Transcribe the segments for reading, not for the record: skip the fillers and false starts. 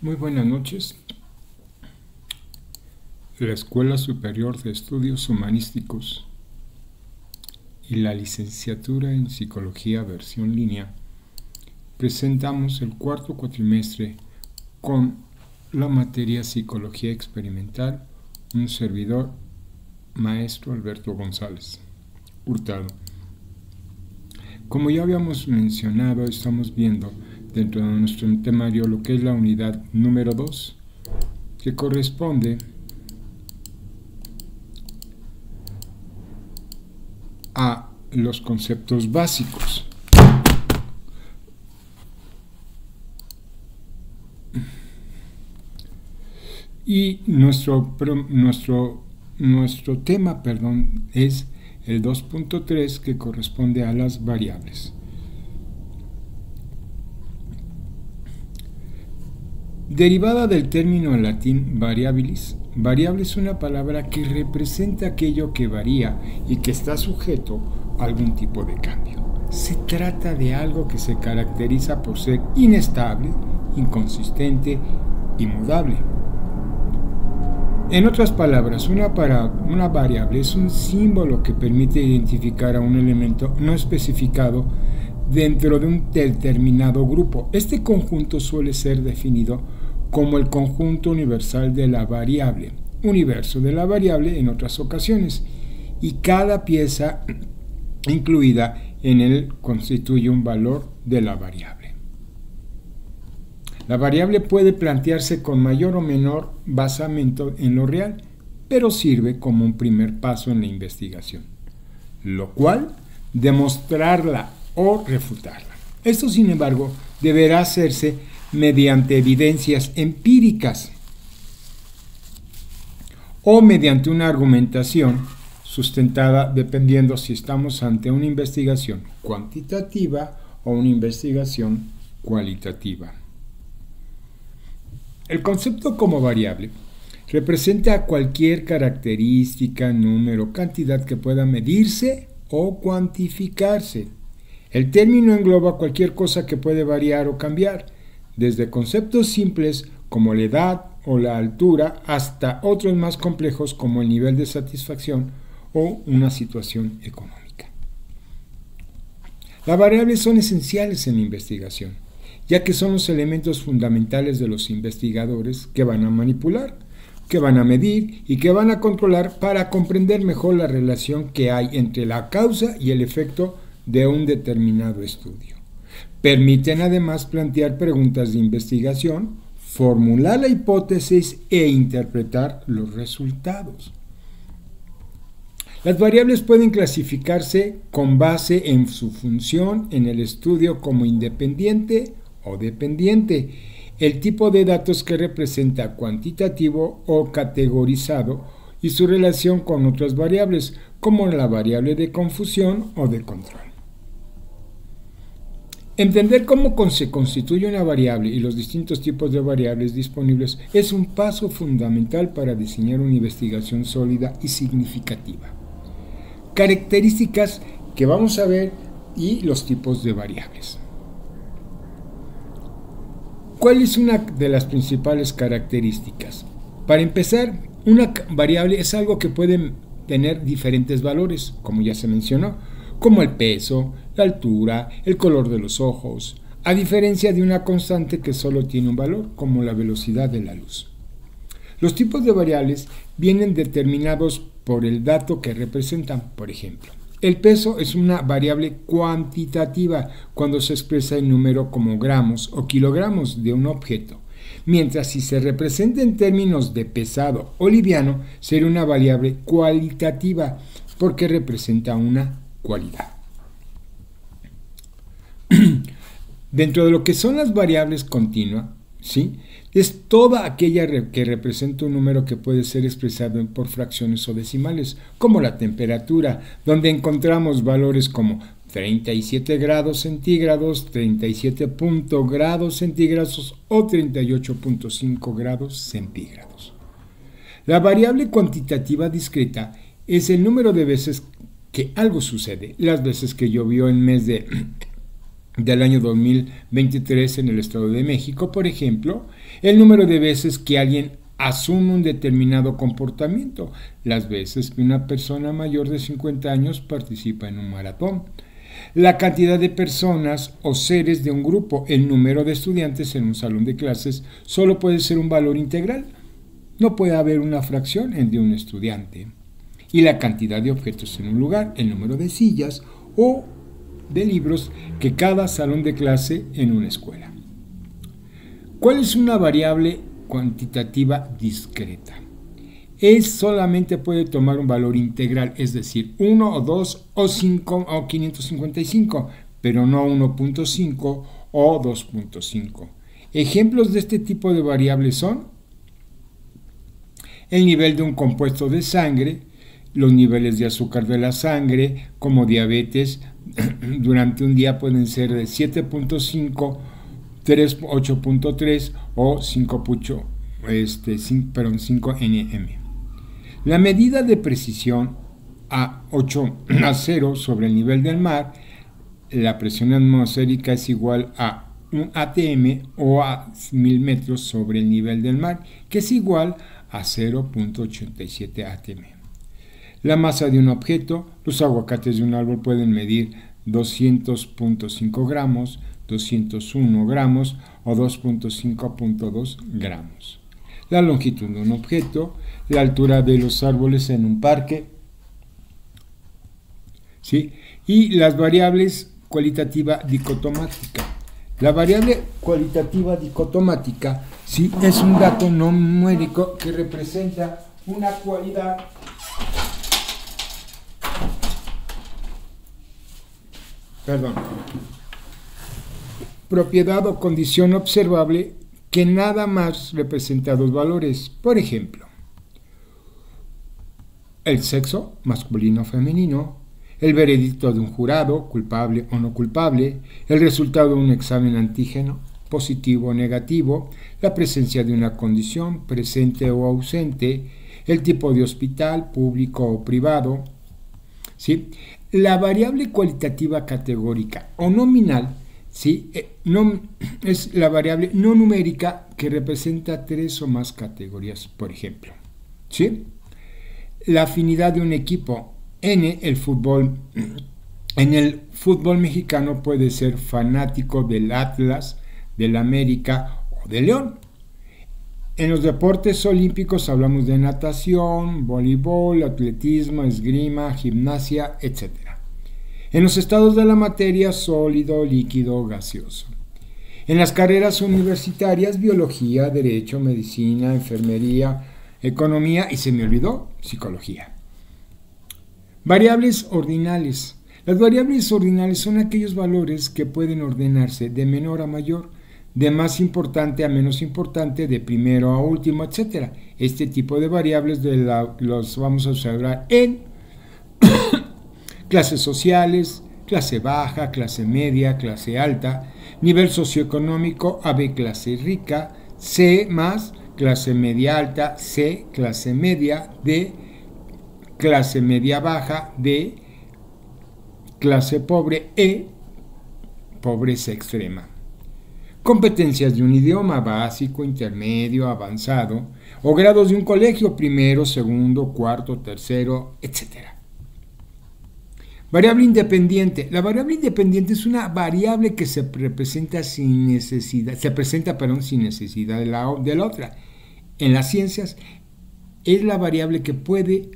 Muy buenas noches. La Escuela Superior de Estudios Humanísticos y la Licenciatura en Psicología versión línea presentamos el cuarto cuatrimestre con la materia Psicología Experimental, un servidor, maestro Alberto González Hurtado. Como ya habíamos mencionado, estamos viendo dentro de nuestro temario lo que es la unidad número 2, que corresponde a los conceptos básicos. Y nuestro tema, es el 2.3, que corresponde a las variables. Derivada del término en latín variabilis, variable es una palabra que representa aquello que varía y que está sujeto a algún tipo de cambio. Se trata de algo que se caracteriza por ser inestable, inconsistente y mudable. En otras palabras, una variable es un símbolo que permite identificar a un elemento no especificado dentro de un determinado grupo. Este conjunto suele ser definido como el conjunto universal de la variable, universo de la variable en otras ocasiones, y cada pieza incluida en él constituye un valor de la variable. La variable puede plantearse con mayor o menor basamento en lo real, pero sirve como un primer paso en la investigación, lo cual demostrarla o refutarla. Esto, sin embargo, deberá hacerse mediante evidencias empíricas o mediante una argumentación sustentada, dependiendo si estamos ante una investigación cuantitativa o una investigación cualitativa. El concepto como variable representa cualquier característica, número, cantidad que pueda medirse o cuantificarse. El término engloba cualquier cosa que puede variar o cambiar, desde conceptos simples como la edad o la altura hasta otros más complejos como el nivel de satisfacción o una situación económica. Las variables son esenciales en la investigación, ya que son los elementos fundamentales de los investigadores que van a manipular, que van a medir y que van a controlar para comprender mejor la relación que hay entre la causa y el efecto de un determinado estudio. Permiten además plantear preguntas de investigación, formular la hipótesis e interpretar los resultados. Las variables pueden clasificarse con base en su función en el estudio como independiente o dependiente, el tipo de datos que representa cuantitativo o categorizado y su relación con otras variables, como la variable de confusión o de control. Entender cómo se constituye una variable y los distintos tipos de variables disponibles es un paso fundamental para diseñar una investigación sólida y significativa. Características que vamos a ver y los tipos de variables. ¿Cuál es una de las principales características? Para empezar, una variable es algo que puede tener diferentes valores, como ya se mencionó, como el peso, la altura, el color de los ojos, a diferencia de una constante que solo tiene un valor, como la velocidad de la luz. Los tipos de variables vienen determinados por el dato que representan. Por ejemplo, el peso es una variable cuantitativa cuando se expresa en número como gramos o kilogramos de un objeto, mientras si se representa en términos de pesado o liviano, será una variable cualitativa porque representa una cualidad. Dentro de lo que son las variables continuas, ¿sí?, es toda aquella que representa un número que puede ser expresado por fracciones o decimales, como la temperatura, donde encontramos valores como 37 grados centígrados, 37 grados centígrados o 38.5 grados centígrados. La variable cuantitativa discreta es el número de veces que algo sucede, las veces que llovió en mes de del año 2023 en el Estado de México, por ejemplo, el número de veces que alguien asume un determinado comportamiento, las veces que una persona mayor de 50 años participa en un maratón, la cantidad de personas o seres de un grupo, el número de estudiantes en un salón de clases, solo puede ser un valor integral. No puede haber una fracción de un estudiante. Y la cantidad de objetos en un lugar, el número de sillas o de libros que cada salón de clase en una escuela. ¿Cuál es una variable cuantitativa discreta? Solamente puede tomar un valor integral, es decir, 1 o 2 o 5 o 555, pero no 1.5 o 2.5. Ejemplos de este tipo de variables son el nivel de un compuesto de sangre, los niveles de azúcar de la sangre, como diabetes, durante un día pueden ser de 7.5, 8.3 o 5 nm. La medida de precisión a 0 sobre el nivel del mar, la presión atmosférica es igual a un atm o a 1000 metros sobre el nivel del mar, que es igual a 0.87 atm. La masa de un objeto, los aguacates de un árbol pueden medir 200.5 gramos, 201 gramos o 2.5.2 gramos. La longitud de un objeto, la altura de los árboles en un parque, ¿sí? Y las variables cualitativa dicotomática. La variable cualitativa dicotomática, ¿sí?, es un dato no numérico que representa una cualidad propiedad o condición observable que nada más representa dos valores. Por ejemplo, el sexo, masculino o femenino, el veredicto de un jurado, culpable o no culpable, el resultado de un examen antígeno, positivo o negativo, la presencia de una condición, presente o ausente, el tipo de hospital, público o privado, ¿sí? La variable cualitativa categórica o nominal, ¿sí?, es la variable no numérica que representa 3 o más categorías, por ejemplo, ¿sí? La afinidad de un equipo. En el fútbol mexicano puede ser fanático del Atlas, del América o de León. En los deportes olímpicos hablamos de natación, voleibol, atletismo, esgrima, gimnasia, etc. En los estados de la materia, sólido, líquido, gaseoso. En las carreras universitarias, biología, derecho, medicina, enfermería, economía y, se me olvidó, psicología. Variables ordinales. Las variables ordinales son aquellos valores que pueden ordenarse de menor a mayor, de más importante a menos importante, de primero a último, etc. Este tipo de variables los vamos a observar en clases sociales, clase baja, clase media, clase alta, nivel socioeconómico, AB clase rica, C más, clase media alta, C clase media, D clase media baja, D clase pobre, E pobreza extrema. Competencias de un idioma básico, intermedio, avanzado, o grados de un colegio, primero, segundo, cuarto, tercero, etc. Variable independiente. La variable independiente es una variable que se presenta sin necesidad de la otra. En las ciencias es la variable que puede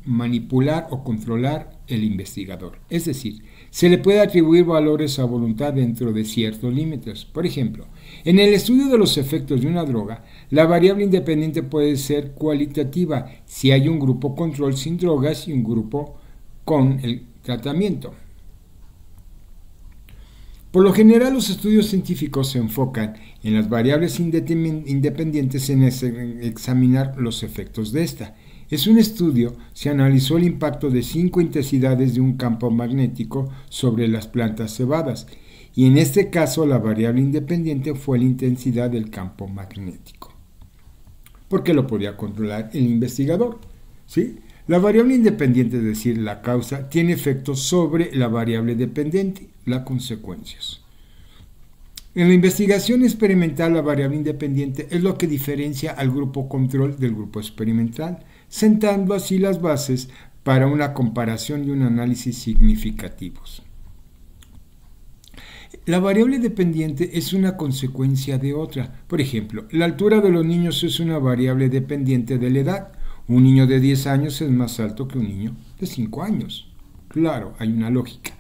manipular o controlar el investigador. Es decir, se le puede atribuir valores a voluntad dentro de ciertos límites. Por ejemplo, en el estudio de los efectos de una droga, la variable independiente puede ser cualitativa si hay un grupo control sin drogas y un grupo con el tratamiento. Por lo general, los estudios científicos se enfocan en las variables independientes en examinar los efectos de esta. En un estudio se analizó el impacto de 5 intensidades de un campo magnético sobre las plantas cebadas, y en este caso la variable independiente fue la intensidad del campo magnético, porque lo podía controlar el investigador, ¿sí? La variable independiente, es decir, la causa, tiene efectos sobre la variable dependiente, las consecuencias. En la investigación experimental, la variable independiente es lo que diferencia al grupo control del grupo experimental, sentando así las bases para una comparación y un análisis significativos. La variable dependiente es una consecuencia de otra. Por ejemplo, la altura de los niños es una variable dependiente de la edad. Un niño de 10 años es más alto que un niño de 5 años. Claro, hay una lógica.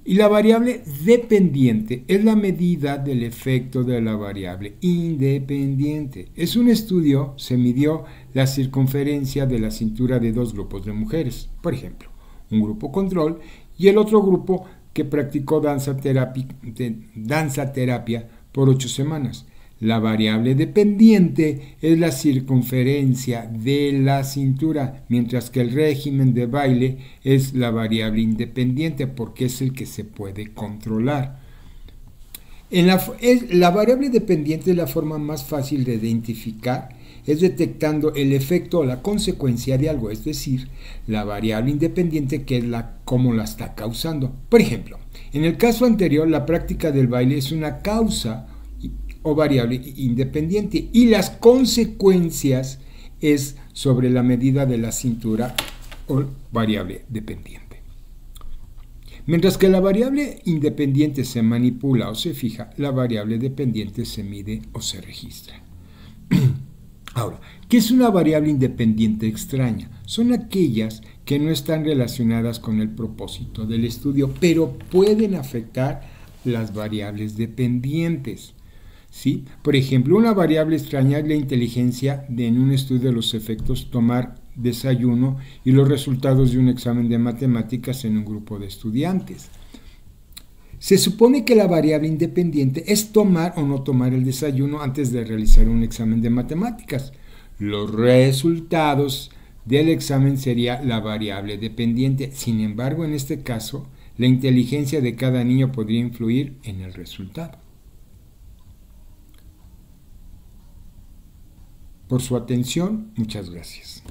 Y la variable dependiente es la medida del efecto de la variable independiente. Es un estudio, se midió la circunferencia de la cintura de dos grupos de mujeres, por ejemplo, un grupo control y el otro grupo que practicó danza terapia por 8 semanas. La variable dependiente es la circunferencia de la cintura, mientras que el régimen de baile es la variable independiente porque es el que se puede controlar. La variable dependiente es la forma más fácil de identificar, es detectando el efecto o la consecuencia de algo, es decir, la variable independiente que es cómo la está causando. Por ejemplo, en el caso anterior, la práctica del baile es una causa o variable independiente y las consecuencias es sobre la medida de la cintura o variable dependiente. Mientras que la variable independiente se manipula o se fija, la variable dependiente se mide o se registra. Ahora, ¿qué es una variable independiente extraña? Son aquellas que no están relacionadas con el propósito del estudio, pero pueden afectar las variables dependientes. ¿Sí? Por ejemplo, una variable extraña es la inteligencia en un estudio de los efectos tomar desayuno y los resultados de un examen de matemáticas en un grupo de estudiantes. Se supone que la variable independiente es tomar o no tomar el desayuno antes de realizar un examen de matemáticas. Los resultados del examen sería la variable dependiente. Sin embargo, en este caso, la inteligencia de cada niño podría influir en el resultado. Por su atención, muchas gracias.